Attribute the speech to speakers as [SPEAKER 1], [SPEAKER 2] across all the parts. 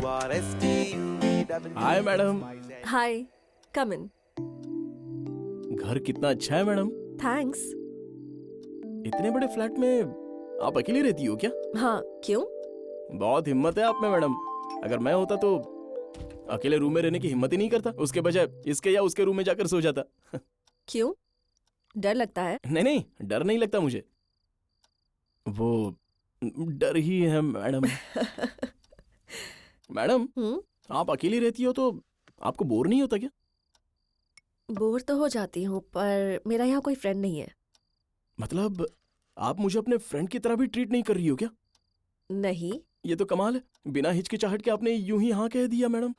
[SPEAKER 1] Hi madam.
[SPEAKER 2] हाय, कम इन।
[SPEAKER 1] घर कितना अच्छा है मैडम।
[SPEAKER 2] थैंक्स।
[SPEAKER 1] इतने बड़े फ्लैट में आप अकेली रहती हो क्या?
[SPEAKER 2] हाँ, क्यों?
[SPEAKER 1] बहुत हिम्मत है आप में मैडम। अगर मैं होता तो अकेले रूम में रहने की हिम्मत ही नहीं करता, उसके बजाय इसके या उसके रूम में जाकर सो जाता।
[SPEAKER 2] क्यों? डर लगता है?
[SPEAKER 1] नहीं नहीं, डर नहीं लगता मुझे, वो डर ही है मैडम। मैडम, आप अकेली रहती हो तो आपको बोर नहीं होता क्या?
[SPEAKER 2] बोर तो हो जाती हूँ, पर मेरा यहाँ कोई फ्रेंड नहीं है।
[SPEAKER 1] मतलब आप मुझे अपने फ्रेंड की तरह भी ट्रीट नहीं कर रही हो क्या?
[SPEAKER 2] नहीं।
[SPEAKER 1] ये तो कमाल है, बिना हिचकिचाहट के आपने यूं ही हाँ कह दिया मैडम।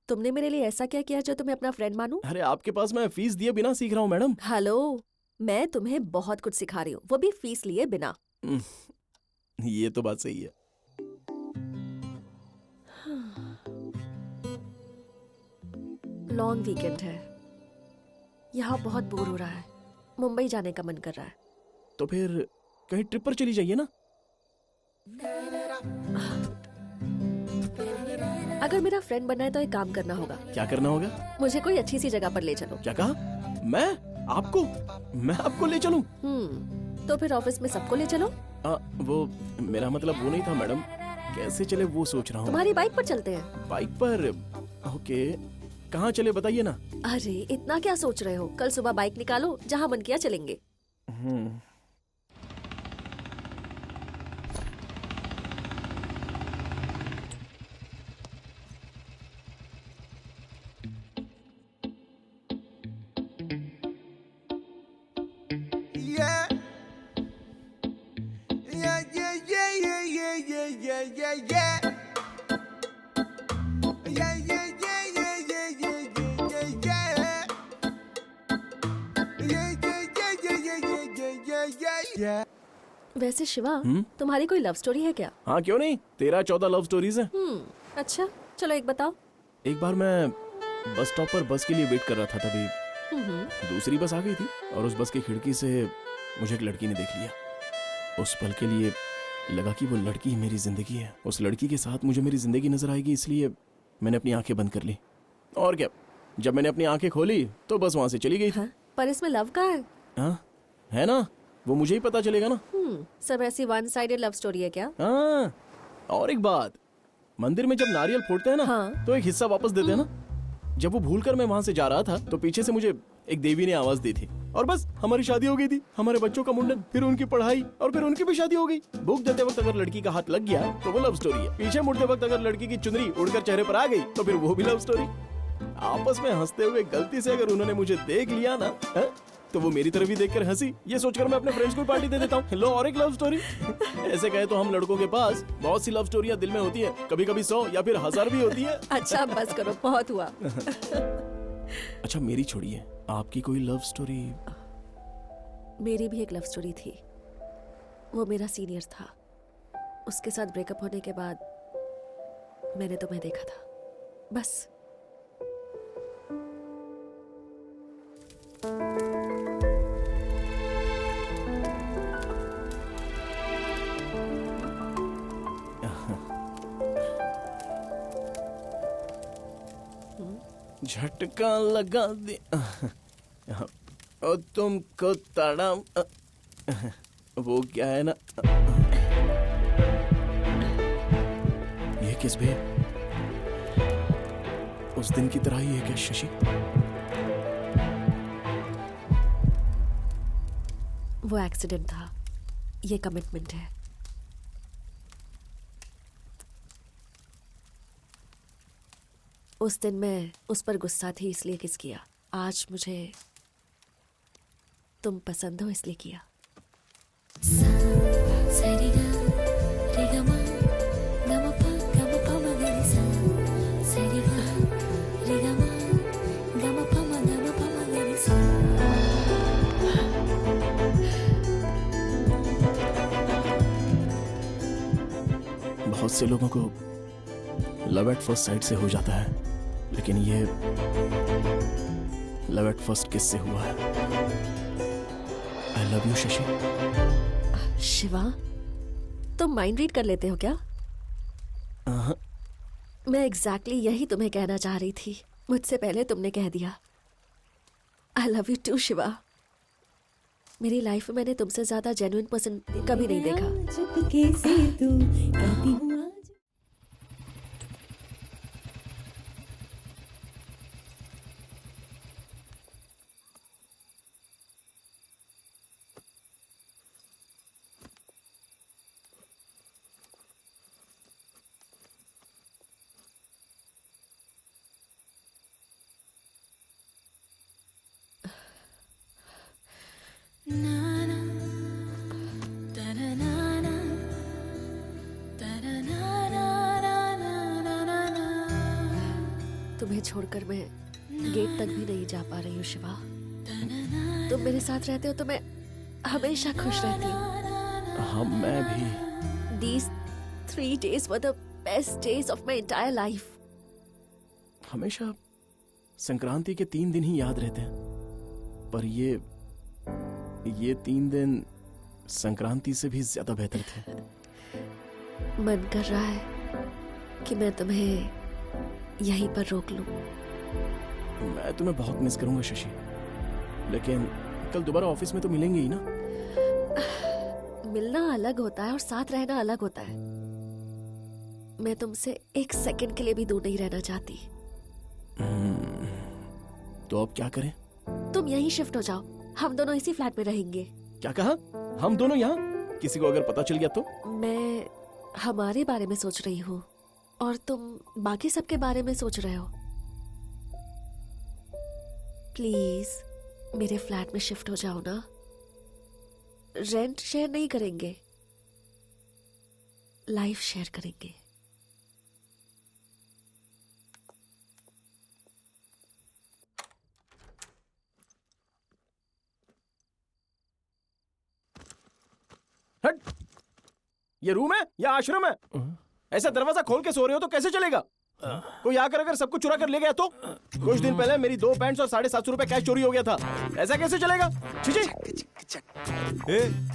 [SPEAKER 2] तुमने मेरे लिए ऐसा क्या किया जो तुम्हें अपना फ्रेंड मानूं?
[SPEAKER 1] अरे आपके पास मैं फीस दिए बिना सीख रहा हूँ मैडम।
[SPEAKER 2] हेलो, मैं तुम्हें बहुत कुछ सिखा रही हूँ, वो भी फीस लिए बिना।
[SPEAKER 1] ये तो बात सही है।
[SPEAKER 2] लॉन्ग वीकेंड है, यहाँ बहुत बोर हो रहा है। मुंबई जाने का मन कर रहा है।
[SPEAKER 1] तो फिर कहीं ट्रिप पर चली जाइए ना।
[SPEAKER 2] अगर मेरा फ्रेंड बनना है तो एक काम करना होगा।
[SPEAKER 1] क्या करना होगा?
[SPEAKER 2] मुझे कोई अच्छी सी जगह पर ले चलो।
[SPEAKER 1] क्या कहा? मैं आपको ले चलूं?
[SPEAKER 2] तो फिर ऑफिस में सबको ले चलो।
[SPEAKER 1] वो मेरा मतलब वो नहीं था मैडम, कैसे चले वो सोच रहा हूँ।
[SPEAKER 2] तुम्हारी बाइक पर चलते हैं।
[SPEAKER 1] बाइक पर? ओके, कहाँ चले बताइए ना।
[SPEAKER 2] अरे इतना क्या सोच रहे हो, कल सुबह बाइक निकालो, जहाँ मन किया चलेंगे। वैसे शिवा, तुम्हारी कोई लव स्टोरी है क्या?
[SPEAKER 1] हाँ क्यों नहीं, 13-14 लव स्टोरीज हैं।
[SPEAKER 2] अच्छा, चलो एक बताओ।
[SPEAKER 1] एक बार मैं बस स्टॉप पर बस के लिए वेट कर रहा था, तभी दूसरी बस आ गई थी और उस बस की खिड़की से मुझे एक लड़की ने देख लिया। उस पल के लिए लगा कि वो लड़की ही मेरी जिंदगी है। उस लड़की के साथ मुझे मेरी जिंदगी नजर आएगी, इसलिए मैंने अपनी आंखें बंद कर ली। और क्या, जब मैंने अपनी आंखें खोली तो बस वहां से चली गई।
[SPEAKER 2] हाँ, पर इसमें लव का है?
[SPEAKER 1] हाँ है ना, वो मुझे ही पता चलेगा ना।
[SPEAKER 2] सब ऐसी वन साइडेड लव स्टोरी है क्या?
[SPEAKER 1] हाँ, और एक बात, मंदिर में जब नारियल फोड़ते हैं ना,
[SPEAKER 2] हाँ।
[SPEAKER 1] तो एक हिस्सा वापस देते हैं ना। जब वो भूलकर मैं वहां से जा रहा था तो पीछे से मुझे एक देवी ने आवाज दी थी और बस हमारी शादी हो गई थी। हमारे बच्चों का मुंडन, फिर उनकी पढ़ाई और फिर उनकी भी शादी हो गई। भूख देते वक्त अगर लड़की का हाथ लग गया तो वो लव स्टोरी है। पीछे मुड़ते वक्त अगर लड़की की चुनरी उड़कर चेहरे पर आ गई तो फिर वो भी लव स्टोरी। आपस में हंसते हुए गलती से अगर उन्होंने मुझे देख लिया ना, तो वो मेरी तरफ ही देखकर हंसी, ये सोचकर मैं अपने फ्रेंड्स को पार्टी दे देता हूँ। लो और एक लव स्टोरी। ऐसे कहे तो हम लड़कों के पास बहुत सी लव स्टोरियां दिल में होती है, कभी कभी 100 या फिर 1000 भी होती है।
[SPEAKER 2] अच्छा बस करो, बहुत हुआ।
[SPEAKER 1] अच्छा मेरी छोड़िए, आपकी कोई लव स्टोरी?
[SPEAKER 2] मेरी भी एक लव स्टोरी थी। वो मेरा सीनियर था। उसके साथ ब्रेकअप होने के बाद मैंने तुम्हें देखा था, बस।
[SPEAKER 1] झटका लगा दे और तुमको तड़म। वो क्या है ना, ये किस बे? उस दिन की तरह ही है क्या शशि?
[SPEAKER 2] वो एक्सीडेंट था, ये कमिटमेंट है। उस दिन मैं उस पर गुस्सा थी इसलिए किस किया। आज मुझे तुम पसंद हो इसलिए किया।
[SPEAKER 1] बहुत से लोगों को लव एट फर्स्ट साइट से हो जाता है, लेकिन ये लव एट फर्स्ट किस से हुआ है? आई लव यू शशि।
[SPEAKER 2] शिवा, तुम माइंड रीड कर लेते हो क्या? मैं एग्जैक्टली यही तुम्हें कहना चाह रही थी। मुझसे पहले तुमने कह दिया। I love you too Shiva. मेरी लाइफ में मैंने तुमसे ज्यादा जेन्युइन पर्सन कभी नहीं देखा।
[SPEAKER 3] चुपके से तू कहती हूँ आज।
[SPEAKER 2] तुम्हें छोड़कर मैं गेट तक भी नहीं जा पा रही हूँ शिवा। तुम मेरे साथ रहते हो तो मैं हमेशा खुश रहती हूँ।
[SPEAKER 1] हाँ मैं भी।
[SPEAKER 2] These 3 days were the best days of my entire life.
[SPEAKER 1] हमेशा संक्रांति के 3 दिन ही याद रहते हैं, पर ये 3 दिन संक्रांति से भी ज्यादा बेहतर थे।
[SPEAKER 2] मन कर रहा है कि मैं तुम्हें यहीं पर रोक लूं।
[SPEAKER 1] मैं तुम्हें बहुत मिस करूंगा शशि, लेकिन कल दोबारा ऑफिस में तो मिलेंगे ही ना।
[SPEAKER 2] मिलना अलग होता है और साथ रहना अलग होता है। मैं तुमसे 1 सेकंड के लिए भी दूर नहीं रहना चाहती।
[SPEAKER 1] तो अब क्या करें?
[SPEAKER 2] तुम यहीं शिफ्ट हो जाओ, हम दोनों इसी फ्लैट में रहेंगे।
[SPEAKER 1] क्या कहा? हम दोनों यहाँ? किसी को अगर पता चल गया तो?
[SPEAKER 2] मैं हमारे बारे में सोच रही हूँ और तुम बाकी सबके बारे में सोच रहे हो। प्लीज मेरे फ्लैट में शिफ्ट हो जाओ ना। रेंट शेयर नहीं करेंगे, लाइफ शेयर करेंगे।
[SPEAKER 1] हट! ये रूम है या आश्रम है? ऐसा दरवाजा खोल के सो रहे हो तो कैसे चलेगा? कोई आकर अगर सब कुछ चुरा कर ले गया तो? कुछ दिन पहले मेरी 2 पैंट्स और 750 रुपए कैश चोरी हो गया था। ऐसा कैसे चलेगा? छी।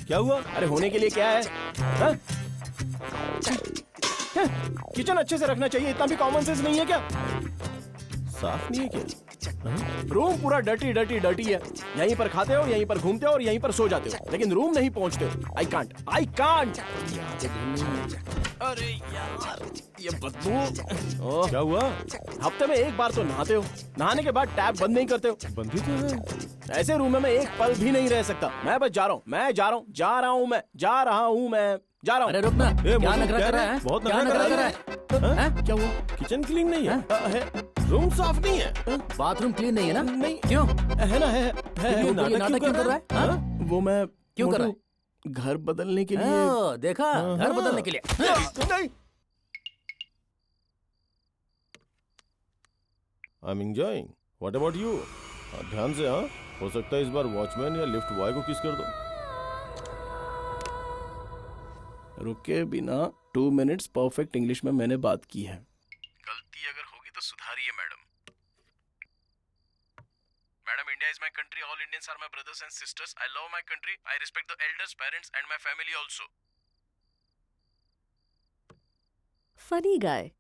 [SPEAKER 4] क्या हुआ?
[SPEAKER 1] अरे होने के लिए क्या है? हाँ? किचन अच्छे से रखना चाहिए, इतना भी कॉमन सेंस नहीं है क्या?
[SPEAKER 4] साफ नहीं है क्या?
[SPEAKER 1] रूम पूरा डर्टी है। यहीं पर खाते हो, यहीं पर घूमते हो और यहीं पर सो जाते हो, लेकिन रूम नहीं पहुंचते हो। I can't. अरे यार ये बदबू।
[SPEAKER 4] क्या हुआ?
[SPEAKER 1] हफ्ते में 1 बार तो नहाते हो, नहाने के बाद टैप बंद नहीं करते हो।
[SPEAKER 4] बंदी तो है।
[SPEAKER 1] ऐसे रूम में मैं 1 पल भी नहीं रह सकता। मैं बस जा रहा हूँ।
[SPEAKER 5] अरे रुक ना, क्या
[SPEAKER 4] मौसम
[SPEAKER 5] नखरा
[SPEAKER 4] क्या
[SPEAKER 5] कर रहा
[SPEAKER 4] है?
[SPEAKER 5] है?
[SPEAKER 4] बहुत
[SPEAKER 5] क्या
[SPEAKER 4] नखरा कर रहा
[SPEAKER 5] है? हैं?
[SPEAKER 1] क्या हुआ?
[SPEAKER 4] किचन क्लीन नहीं है?
[SPEAKER 1] है
[SPEAKER 4] रूम साफ नहीं है?
[SPEAKER 5] बाथरूम क्लीन नहीं है ना?
[SPEAKER 1] नहीं।
[SPEAKER 5] क्यों?
[SPEAKER 1] है ना? है
[SPEAKER 5] ये नाटक क्यों कर रहा है? हाँ?
[SPEAKER 1] वो मैं
[SPEAKER 5] क्यों कर रहा है?
[SPEAKER 1] मोटू, घर बदलने के लिए।
[SPEAKER 5] ओ, देखा, घर बदलने के लिए।
[SPEAKER 1] नहीं।
[SPEAKER 4] I am enjoying. What about you? ध्यान से। हाँ, हो सकता है इस बार वॉचमैन या लिफ्ट बॉय को किस कर दो।
[SPEAKER 1] रुके बिना 2 मिनट्स परफेक्ट इंग्लिश में मैंने बात की है। गलती अगर होगी तो सुधारिए madam. Madam, India is my country, all Indians are my brothers and sisters. I love my country, I respect the elders, parents and my family also.
[SPEAKER 2] Funny guy.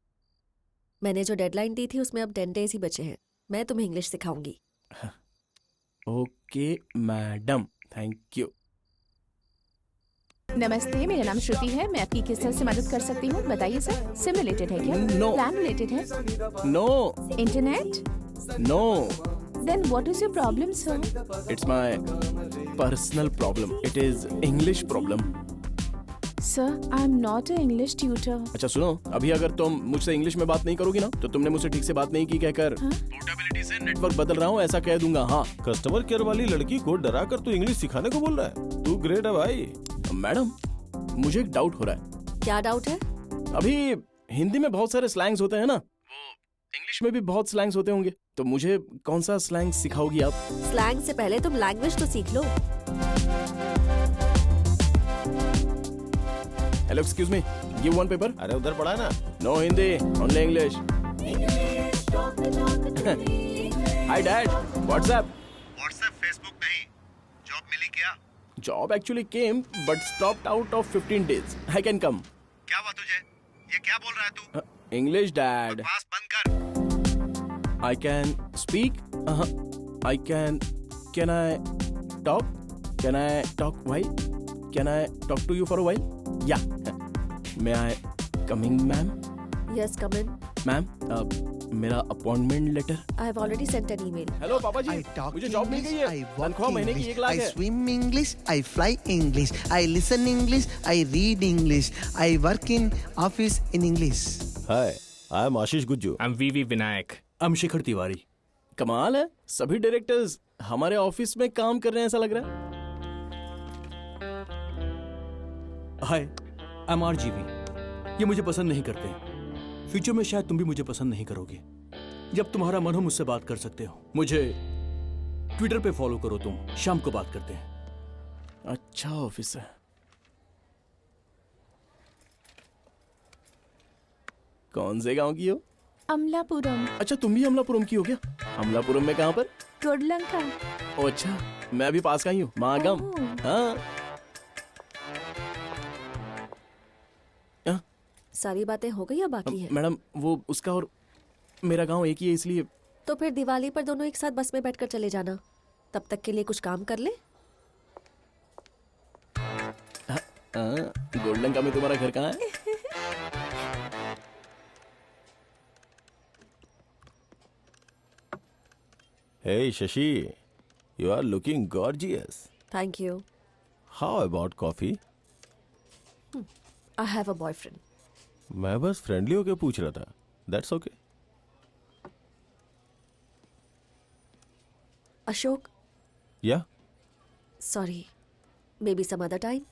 [SPEAKER 2] मैंने जो डेडलाइन दी थी उसमें अब 10 डेज ही बचे हैं। मैं तुम्हें इंग्लिश सिखाऊंगी।
[SPEAKER 1] Okay madam, thank you.
[SPEAKER 6] नमस्ते, मेरा नाम श्रुति है। मैं आपकी किस तरह से मदद कर सकती हूँ? बताइए सर। सिम रिलेटेड है क्या?
[SPEAKER 1] No.
[SPEAKER 6] प्लान रिलेटेड है?
[SPEAKER 1] No
[SPEAKER 6] internet?
[SPEAKER 1] No,
[SPEAKER 6] then what is your problem sir?
[SPEAKER 1] It's my personal problem. It is English problem.
[SPEAKER 6] Sir, I am not a English tutor.
[SPEAKER 1] अच्छा सुनो, अभी अगर तुम मुझसे इंग्लिश में बात नहीं करोगी ना तो तुमने मुझसे ठीक से बात नहीं की कहकर पोर्टेबिलिटी से नेटवर्क बदल रहा हूँ ऐसा कह दूंगा। हाँ
[SPEAKER 4] कस्टमर केयर वाली लड़की को डरा कर तू इंग्लिश सिखाने को बोल रहा है? तू ग्रेट है भाई।
[SPEAKER 1] मैडम, मुझे एक डाउट हो रहा है।
[SPEAKER 2] क्या डाउट है?
[SPEAKER 1] अभी हिंदी में बहुत सारे स्लैंग्स होते हैं ना, वो इंग्लिश में भी बहुत स्लैंग्स होते होंगे, तो मुझे कौन सा स्लैंग सिखाओगी आप?
[SPEAKER 2] स्लैंग से पहले तुम लैंग्वेज तो सीख लो।
[SPEAKER 1] Hello, excuse me, give 1 paper.
[SPEAKER 4] अरे उधर पड़ा है ना।
[SPEAKER 1] No Hindi, only English. Hi dad, WhatsApp.
[SPEAKER 7] WhatsApp, Facebook नहीं। जॉब मिली क्या?
[SPEAKER 1] Job actually came but stopped out of 15 days। I can come.
[SPEAKER 7] क्या हुआ तुझे? ये क्या बोल रहा है तू?
[SPEAKER 1] English dad.
[SPEAKER 7] बकवास बंद कर।
[SPEAKER 1] I can speak. I can. Can I talk? Can I talk while? Can I talk to you for a while? Yeah. May I coming, ma'am?
[SPEAKER 2] Yes come in.
[SPEAKER 1] Ma'am, मेरा appointment letter.
[SPEAKER 2] I have already sent an email.
[SPEAKER 1] Hello पापा ji,
[SPEAKER 8] I talk
[SPEAKER 1] मुझे job मिल गई
[SPEAKER 8] English, I
[SPEAKER 1] है।
[SPEAKER 8] walk
[SPEAKER 1] तनख्वाह महीने की
[SPEAKER 8] English,
[SPEAKER 1] 1 lakh
[SPEAKER 8] I
[SPEAKER 1] है।
[SPEAKER 8] swim English, I fly English, I listen English, I read English, I work in office in English.
[SPEAKER 4] Hi, I am Ashish Gujju.
[SPEAKER 9] I'm VV Vinayak.
[SPEAKER 5] I'm शिखर तिवारी।
[SPEAKER 1] कमाल है, सभी डायरेक्टर्स हमारे office में काम कर रहे हैं ऐसा लग रहा है।
[SPEAKER 5] हाय, I'm RGV। ये मुझे पसंद नहीं करते। फ्यूचर में शायद तुम भी मुझे पसंद नहीं करोगे। जब तुम्हारा मन हो मुझसे बात कर सकते हो। मुझे ट्विटर पे फॉलो करो, तुम शाम को बात करते हैं।
[SPEAKER 1] अच्छा ऑफिस है। कौन से गांव की हो?
[SPEAKER 6] अमलापुरम,
[SPEAKER 1] अच्छा तुम भी अमलापुरम की हो क्या? अमलापुरम में कहाँ पर?
[SPEAKER 6] कोडलंका।
[SPEAKER 1] ओ अच्छा, मैं भी पास का ही हूँ, मागाम।
[SPEAKER 6] ओह।
[SPEAKER 1] हाँ।
[SPEAKER 2] सारी बातें हो गई या बाकी है?
[SPEAKER 1] मैडम वो उसका और मेरा गांव एक ही है इसलिए।
[SPEAKER 2] तो फिर दिवाली पर दोनों एक साथ बस में बैठकर चले जाना। तब तक के लिए कुछ काम कर ले।
[SPEAKER 1] गोल्डन का में तुम्हारा घर कहाँ है?
[SPEAKER 4] Hey Shashi, you are looking gorgeous.
[SPEAKER 2] Thank you.
[SPEAKER 4] How about coffee?
[SPEAKER 2] I have a boyfriend.
[SPEAKER 4] मैं बस फ्रेंडली होके पूछ रहा था। That's okay.
[SPEAKER 2] Ashok,
[SPEAKER 4] Yeah.
[SPEAKER 2] Sorry, maybe some other time.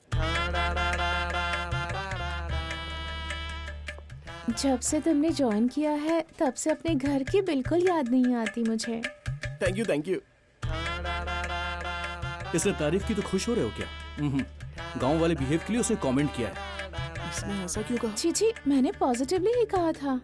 [SPEAKER 6] जब से तुमने ज्वाइन किया है तब से अपने घर की बिल्कुल याद नहीं आती मुझे।
[SPEAKER 1] Thank you thank you.
[SPEAKER 5] इसने तारीफ की तो खुश हो रहे हो क्या? गांव वाले बिहेव के लिए उसने कमेंट किया है।
[SPEAKER 1] इसने ऐसा क्यों कहा?
[SPEAKER 6] जी जी, मैंने पॉजिटिवली ही कहा था।